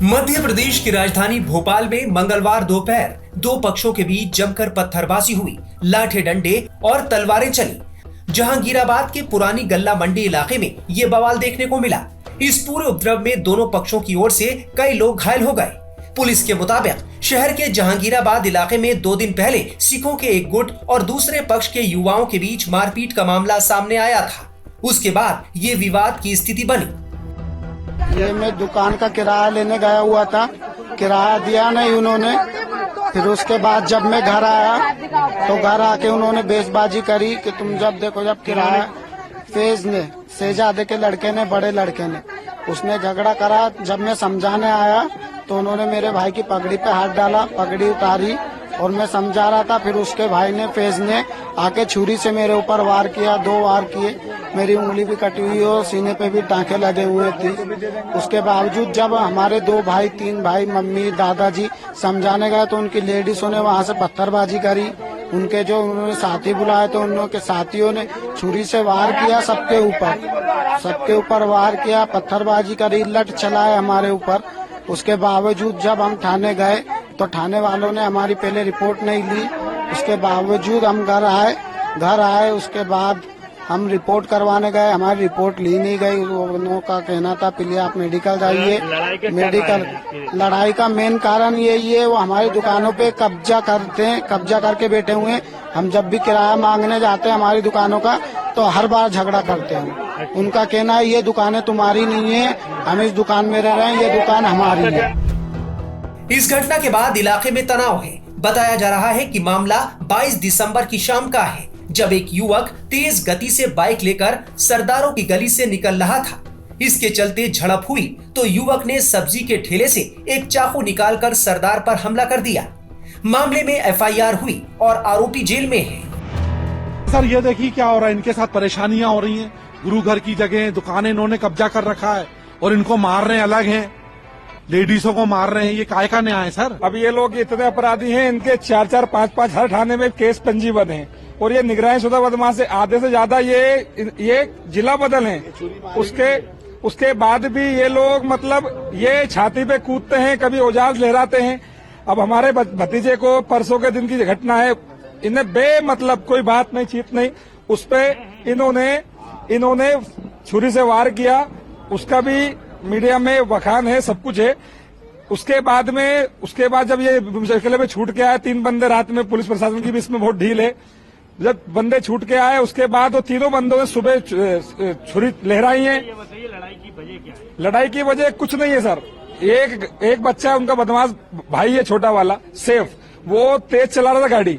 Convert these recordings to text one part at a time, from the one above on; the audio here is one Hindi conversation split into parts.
मध्य प्रदेश की राजधानी भोपाल में मंगलवार दोपहर दो पक्षों के बीच जमकर पत्थरबाजी हुई, लाठे डंडे और तलवारें चली। जहांगीराबाद के पुरानी गल्ला मंडी इलाके में ये बवाल देखने को मिला। इस पूरे उपद्रव में दोनों पक्षों की ओर से कई लोग घायल हो गए। पुलिस के मुताबिक शहर के जहांगीराबाद इलाके में 2 दिन पहले सिखों के एक गुट और दूसरे पक्ष के युवाओं के बीच मारपीट का मामला सामने आया था। उसके बाद ये विवाद की स्थिति बनी। ये मैं दुकान का किराया लेने गया हुआ था, किराया दिया नहीं उन्होंने। फिर उसके बाद जब मैं घर आया तो घर आके उन्होंने बेसबाजी करी कि तुम जब देखो जब किराया फेज ने शेहजादे के लड़के ने, बड़े लड़के ने, उसने झगड़ा करा। जब मैं समझाने आया तो उन्होंने मेरे भाई की पगड़ी पे हाथ डाला, पगड़ी उतारी और मैं समझा रहा था। फिर उसके भाई ने, फेज ने आके छुरी से मेरे ऊपर वार किया, 2 वार किए। मेरी उंगली भी कटी हुई और सीने पे भी टांके लगे हुए थे। उसके बावजूद जब हमारे 2 भाई, 3 भाई, मम्मी, दादाजी समझाने गए तो उनकी लेडीजों ने वहाँ से पत्थरबाजी करी। उनके जो उन्होंने साथी बुलाए तो उनके साथियों ने छुरी से वार किया, सबके ऊपर वार किया, पत्थरबाजी करी, लठ चलाए हमारे ऊपर। उसके बावजूद जब हम थाने गए तो थाने वालों ने हमारी पहले रिपोर्ट नहीं ली। उसके बावजूद हम घर आए। उसके बाद हम रिपोर्ट करवाने गए, हमारी रिपोर्ट ली नहीं गई। उन्हों का कहना था पहले आप मेडिकल जाइए। मेडिकल लड़ाई का मेन कारण यही है, वो हमारी दुकानों पे कब्जा करके बैठे हुए हैं। हम जब भी किराया मांगने जाते हैं हमारी दुकानों का तो हर बार झगड़ा करते हैं। उनका कहना है ये दुकानें तुम्हारी नहीं है, हम इस दुकान में रह रहे हैं, ये दुकान हमारी है। इस घटना के बाद इलाके में तनाव है। बताया जा रहा है कि मामला 22 दिसंबर की शाम का है, जब एक युवक तेज गति से बाइक लेकर सरदारों की गली से निकल रहा था। इसके चलते झड़प हुई तो युवक ने सब्जी के ठेले से एक चाकू निकालकर सरदार पर हमला कर दिया। मामले में एफआईआर हुई और आरोपी जेल में है। सर ये देखिए क्या हो रहा है, इनके साथ परेशानियां हो रही हैं। गुरु घर की जगह दुकानें इन्होंने कब्जा कर रखा है और इनको मार रहे हैं, अलग हैं, लेडीजों को मार रहे हैं। ये काय का न्याय है सर? अब ये लोग इतने अपराधी हैं, इनके 4-4, 5-5 हर थाने में केस पंजीबद्ध हैं और ये निगरानी शुदा बदमाश से आधे से ज्यादा ये जिला बदल हैं। उसके बाद भी ये लोग मतलब ये छाती पे कूदते हैं, कभी औजार लहराते हैं। अब हमारे भतीजे को परसों के दिन की घटना है, इन्हें बेमतलब कोई बात नहीं, चीत नहीं, उस पे इन्होंने छुरी से वार किया। उसका भी मीडिया में बखान है, सब कुछ है। उसके बाद जब ये मुश्किल में छूट के आए, 3 बंदे रात में, पुलिस प्रशासन की भी इसमें बहुत ढील है। जब बंदे छूट के आए उसके बाद वो तीनों बंदों ने सुबह छुरी लहराई है। लड़ाई की वजह कुछ नहीं है सर। एक बच्चा उनका बदमाश भाई है, छोटा वाला सेफ, वो तेज चला रहा था गाड़ी।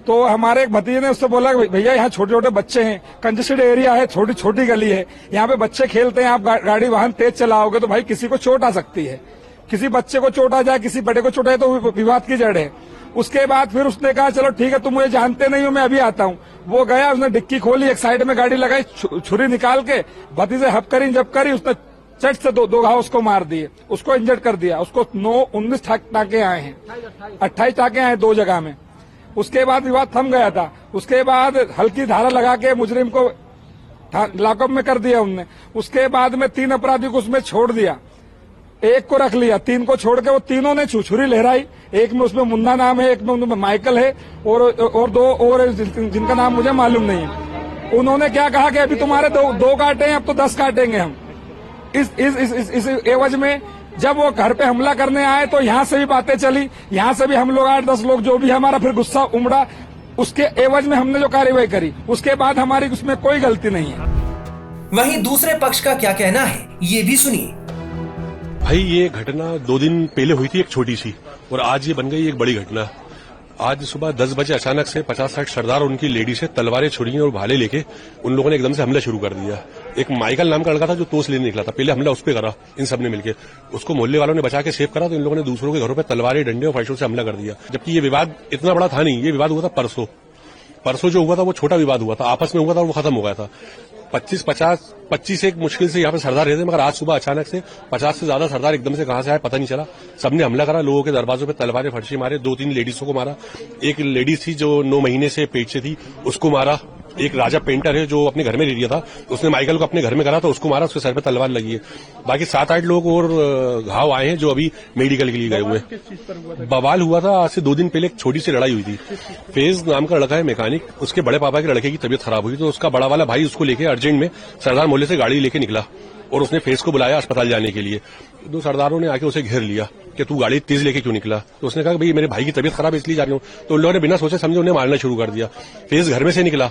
तो हमारे एक भतीजे ने उससे बोला भैया यहाँ छोटे छोटे बच्चे हैं, कंजेस्टेड एरिया है, छोटी छोटी गली है, यहाँ पे बच्चे खेलते हैं, आप गाड़ी वाहन तेज चलाओगे तो भाई किसी को चोट आ सकती है। किसी बच्चे को चोट आ जाए, किसी बड़े को चोट आए तो विवाद की जड़ है। उसके बाद फिर उसने कहा चलो ठीक है, तुम मुझे जानते नहीं हो, मैं अभी आता हूँ। वो गया, उसने डिक्की खोली, एक साइड में गाड़ी लगाई, छुरी निकाल के भतीजे हप करी, जब करी उसने चट से दो घाव उसको मार दिए, उसको इंजर्ड कर दिया। उसको 19 टाके आए हैं, 28 टाके आए 2 जगह में। उसके बाद विवाद थम गया था। उसके बाद हल्की धारा लगा के मुजरिम को लॉकअप में कर दिया उनने। उसके बाद में 3 अपराधी को उसमें छोड़ दिया, 1 को रख लिया, 3 को छोड़ के वो तीनों ने छुरी लहराई। एक में उसमें मुन्ना नाम है, एक में उनमें माइकल है और 2 और जिनका नाम मुझे मालूम नहीं है। उन्होंने क्या कहा कि अभी तुम्हारे 2 काटे हैं, अब तो 10 काटेंगे हम। इस एवज में जब वो घर पे हमला करने आए तो यहाँ से भी बातें चली, यहाँ से भी हम लोग 8-10 लोग जो भी, हमारा फिर गुस्सा उमड़ा। उसके एवज में हमने जो कार्रवाई करी, उसके बाद हमारी उसमें कोई गलती नहीं है। वहीं दूसरे पक्ष का क्या कहना है, ये भी सुनिए। भाई ये घटना 2 दिन पहले हुई थी, एक छोटी सी, और आज ये बन गई एक बड़ी घटना। आज सुबह 10 बजे अचानक से 50-60 सरदार और उनकी लेडी से तलवारें, छुरियां और भाले लेके उन लोगों ने एकदम से हमला शुरू कर दिया। एक माइकल नाम का लड़का था जो तोस लेने निकला था, पहले हमला उस पर करा इन सबने मिलकर। उसको मोहल्ले वालों ने बचा के सेव करा तो इन लोगों ने दूसरों के घरों पर तलवारें, डंडे और फैशों से हमला कर दिया। जबकि ये विवाद इतना बड़ा था नहीं, ये विवाद हुआ था परसों जो हुआ था वो छोटा विवाद हुआ था, आपस में हुआ था और वो खत्म हो गया था। 25 एक मुश्किल से यहाँ पे सरदार रहते, मगर आज सुबह अचानक से 50 से ज्यादा सरदार एकदम से कहां से आए पता नहीं चला। सबने हमला करा, लोगों के दरवाजों पे तलवारें, फर्शी मारे, 2-3 लेडीजों को मारा। एक लेडीज थी जो 9 महीने से पेट से थी, उसको मारा। एक राजा पेंटर है जो अपने घर में ले लिया था, उसने माइकल को अपने घर में करा तो उसको मारा, उसके सर पे तलवार लगी है। बाकी 7-8 लोग और घाव आए हैं जो अभी मेडिकल के लिए गए हुए हैं। बवाल हुआ था आज से 2 दिन पहले, एक छोटी सी लड़ाई हुई थी। फैज नाम का लड़का है मैकेनिक, उसके बड़े पापा के लड़के की तबीयत खराब हुई तो उसका बड़ा वाला भाई उसको लेके अर्जेंट में सरदार मोहल्ले से गाड़ी लेके निकला और उसने फैज को बुलाया अस्पताल जाने के लिए। 2 सरदारों ने आके उसे घेर लिया कि तू गाड़ी तेज लेके क्यों निकला। तो उसने कहा भाई मेरे भाई की तबीयत खराब है इसलिए जा रही हूँ। तो उन लोगों ने बिना सोचे समझे उन्हें मारना शुरू कर दिया। फैज घर में से निकला,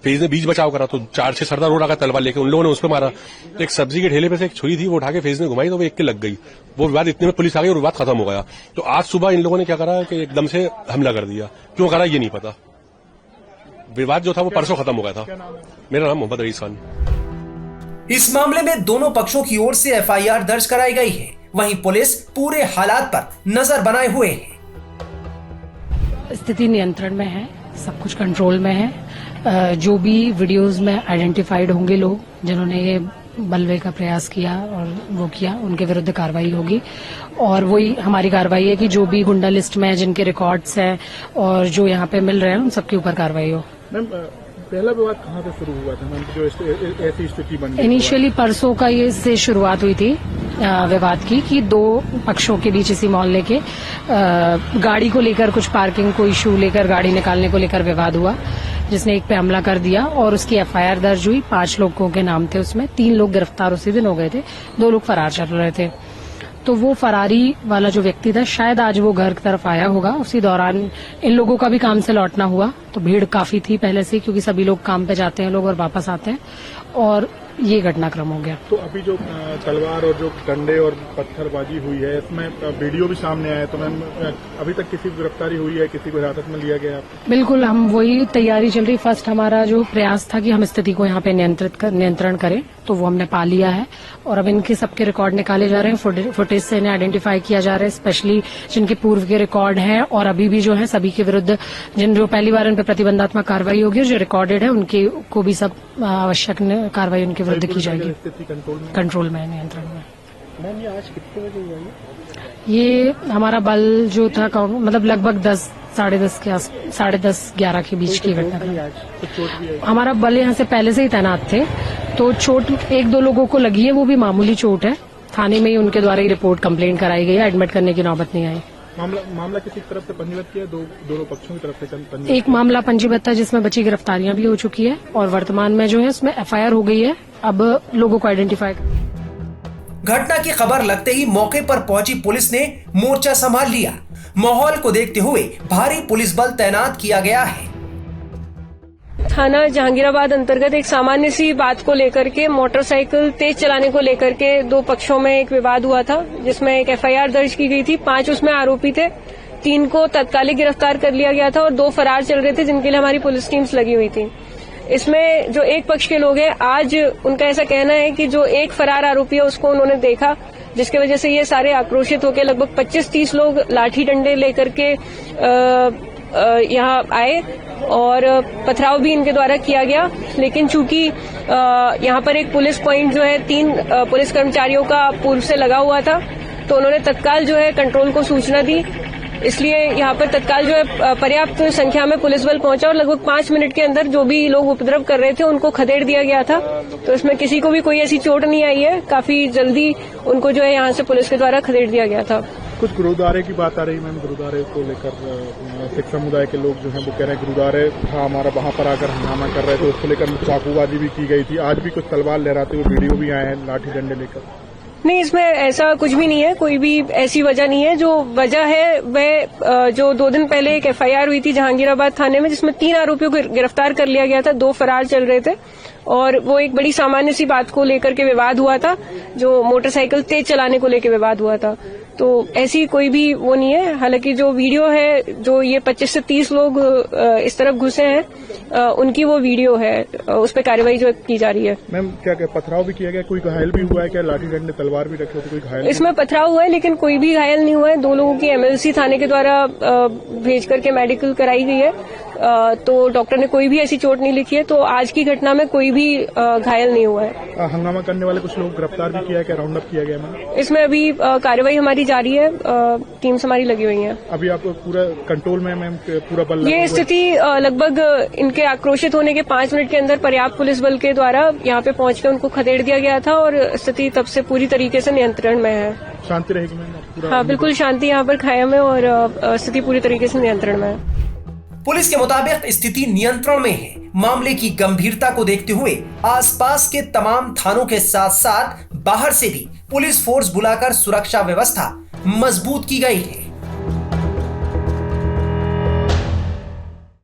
फैज ने बीच बचाव करा तो 4-6 सरदार और आकर तलवार लेके उन लोगों ने उस पर मारा। तो एक सब्जी के ठेले पे से एक छुरी थी, वो उठा के फैज ने घुमाई तो वो एक के लग गई। वो विवाद इतने में पुलिस आ गई और विवाद खत्म हो गया। तो आज सुबह इन लोगों ने क्या करा कि एकदम से हमला कर दिया। क्यों करा ये नहीं पता। विवाद जो था वो परसों खत्म हो गया था। मेरा नाम मोहम्मद रईस खान। इस मामले में दोनों पक्षों की ओर से एफआईआर दर्ज कराई गई है। वहीं पुलिस पूरे हालात पर नजर बनाए हुए है। स्थिति नियंत्रण में है, सब कुछ कंट्रोल में है। जो भी वीडियोस में आइडेंटिफाइड होंगे लोग जिन्होंने ये बलवे का प्रयास किया और वो किया, उनके विरुद्ध कार्रवाई होगी। और वही हमारी कार्रवाई है कि जो भी गुंडा लिस्ट में है, जिनके रिकॉर्ड्स हैं और जो यहाँ पे मिल रहे हैं, उन सबके ऊपर कार्रवाई हो। मैम पहला विवाद कहाँ से शुरू हुआ था मैम, जो ऐसी स्थिति बन गई? इनिशियली परसों का ये से शुरुआत हुई थी विवाद की कि 2 पक्षों के बीच इसी मोहल्ले के गाड़ी को लेकर कुछ पार्किंग को इशू लेकर गाड़ी निकालने को लेकर विवाद हुआ, जिसने एक पे हमला कर दिया और उसकी एफआईआर दर्ज हुई। 5 लोगों के नाम थे उसमें, 3 लोग गिरफ्तार उसी दिन हो गए थे, 2 लोग फरार चल रहे थे। तो वो फरारी वाला जो व्यक्ति था शायद आज वो घर की तरफ आया होगा। उसी दौरान इन लोगों का भी काम से लौटना हुआ तो भीड़ काफी थी पहले से, क्योंकि सभी लोग काम पे जाते हैं लोग और वापस आते हैं, और ये घटनाक्रम हो गया। तो अभी जो तलवार और जो डंडे और पत्थरबाजी हुई है, इसमें वीडियो भी सामने आया, तो मैम अभी तक किसी की गिरफ्तारी हुई है, किसी को हिरासत में लिया गया? बिल्कुल, हम वही तैयारी चल रही। फर्स्ट हमारा जो प्रयास था कि हम स्थिति को यहाँ पे नियंत्रण करें, तो वो हमने पा लिया है और अब इनके सबके रिकॉर्ड निकाले जा रहे हैं। फुटेज से इन्हें आइडेंटिफाई किया जा रहा है, स्पेशली जिनके पूर्व के रिकॉर्ड हैं और अभी भी जो है सभी के विरुद्ध जो पहली बार इन पर प्रतिबंधात्मक कार्रवाई होगी और जो रिकॉर्डेड है उनके को भी सब आवश्यक कार्रवाई उनके विरुद्ध की जाएगी। स्थिति कंट्रोल में, नियंत्रण में। मैम ये आज कितने बजे हुआ है? ये हमारा बल जो था मतलब लगभग 10, साढ़े 10 के 10:30-11 के बीच की घटना थी। हमारा बल यहाँ से पहले से ही तैनात थे, तो चोट 1-2 लोगों को लगी है, वो भी मामूली चोट है। थाने में ही उनके द्वारा ही रिपोर्ट कंप्लेंट कराई गई है, एडमिट करने की नौबत नहीं आई। मामला किसी तरफ से पंजीबद्ध किया? दोनों पक्षों की तरफ से पंजीबद्ध? एक मामला पंजीबद्ध था जिसमें बची गिरफ्तारियां भी हो चुकी है और वर्तमान में जो है उसमें एफआईआर हो गई है। अब लोगों को आइडेंटिफाई। घटना की खबर लगते ही मौके पर पहुंची पुलिस ने मोर्चा संभाल लिया। माहौल को देखते हुए भारी पुलिस बल तैनात किया गया है। थाना जहांगीराबाद अंतर्गत एक सामान्य सी बात को लेकर के, मोटरसाइकिल तेज चलाने को लेकर के 2 पक्षों में एक विवाद हुआ था, जिसमें एक एफआईआर दर्ज की गई थी। 5 उसमें आरोपी थे, 3 को तत्कालिक गिरफ्तार कर लिया गया था और 2 फरार चल रहे थे, जिनके लिए हमारी पुलिस टीम्स लगी हुई थी। इसमें जो एक पक्ष के लोग हैं, आज उनका ऐसा कहना है कि जो एक फरार आरोपी है उसको उन्होंने देखा, जिसकी वजह से ये सारे आक्रोशित होकर लगभग 25-30 लोग लाठी डंडे लेकर के यहाँ आए और पथराव भी इनके द्वारा किया गया। लेकिन चूंकि यहाँ पर एक पुलिस पॉइंट जो है 3 पुलिस कर्मचारियों का पूर्व से लगा हुआ था, तो उन्होंने तत्काल जो है कंट्रोल को सूचना दी, इसलिए यहाँ पर तत्काल जो है पर्याप्त संख्या में पुलिस बल पहुंचा और लगभग 5 मिनट के अंदर जो भी लोग उपद्रव कर रहे थे उनको खदेड़ दिया गया था। तो इसमें किसी को भी कोई ऐसी चोट नहीं आई है, काफी जल्दी उनको जो है यहाँ से पुलिस के द्वारा खदेड़ दिया गया था। कुछ गुरुद्वारे की बात आ रही मैम, गुरुद्वारे को लेकर सिख समुदाय के लोग जो हैं वो कह रहे हैं गुरुद्वारे था हमारा, वहां पर आकर हंगामा कर रहे थे, उसको लेकर चाकूबाजी भी की गई थी। आज भी कुछ तलवार लहराते हुए वीडियो भी आए हैं लाठी डंडे लेकर। नहीं, इसमें ऐसा कुछ भी नहीं है, कोई भी ऐसी वजह नहीं है। जो वजह है वह जो 2 दिन पहले एक एफआईआर हुई थी जहांगीराबाद थाने में, जिसमें 3 आरोपियों को गिरफ्तार कर लिया गया था, 2 फरार चल रहे थे और वो एक बड़ी सामान्य सी बात को लेकर के विवाद हुआ था, जो मोटरसाइकिल तेज चलाने को लेकर विवाद हुआ था। तो ऐसी कोई भी वो नहीं है। हालांकि जो वीडियो है, जो ये 25 से 30 लोग इस तरफ घुसे हैं, उनकी वो वीडियो है, उस पर कार्रवाई जो की जा रही है। मैम क्या पथराव भी किया गया? कोई घायल भी हुआ है क्या? लाठी डंडे तलवार भी रखे होते, कोई घायल? इसमें पथराव हुआ है लेकिन कोई भी घायल नहीं हुआ है। 2 लोगों की एमएलसी थाने के द्वारा भेज करके मेडिकल कराई गई है, तो डॉक्टर ने कोई भी ऐसी चोट नहीं लिखी है। तो आज की घटना में कोई भी घायल नहीं हुआ है। हंगामा करने वाले कुछ लोग गिरफ्तार भी किया है क्या? राउंड अप किया गया मैम? इसमें अभी कार्रवाई हमारी तैयारी जारी है, टीम्स हमारी लगी हुई हैं। अभी आप पूरा कंट्रोल में मैम, पूरा बल लगा हुआ ये है? स्थिति लगभग इनके आक्रोशित होने के 5 मिनट के अंदर पर्याप्त पुलिस बल के द्वारा यहाँ पे पहुंचकर उनको खदेड़ दिया गया था और स्थिति तब से पूरी तरीके से नियंत्रण में है। शांति रहेगी मैम पूरा? हाँ, बिल्कुल शांति यहाँ पर कायम है और स्थिति पूरी तरीके से नियंत्रण में है। पुलिस के मुताबिक स्थिति नियंत्रण में है। मामले की गंभीरता को देखते हुए आसपास के तमाम थानों के साथ साथ बाहर से भी पुलिस फोर्स बुलाकर सुरक्षा व्यवस्था मजबूत की गई है।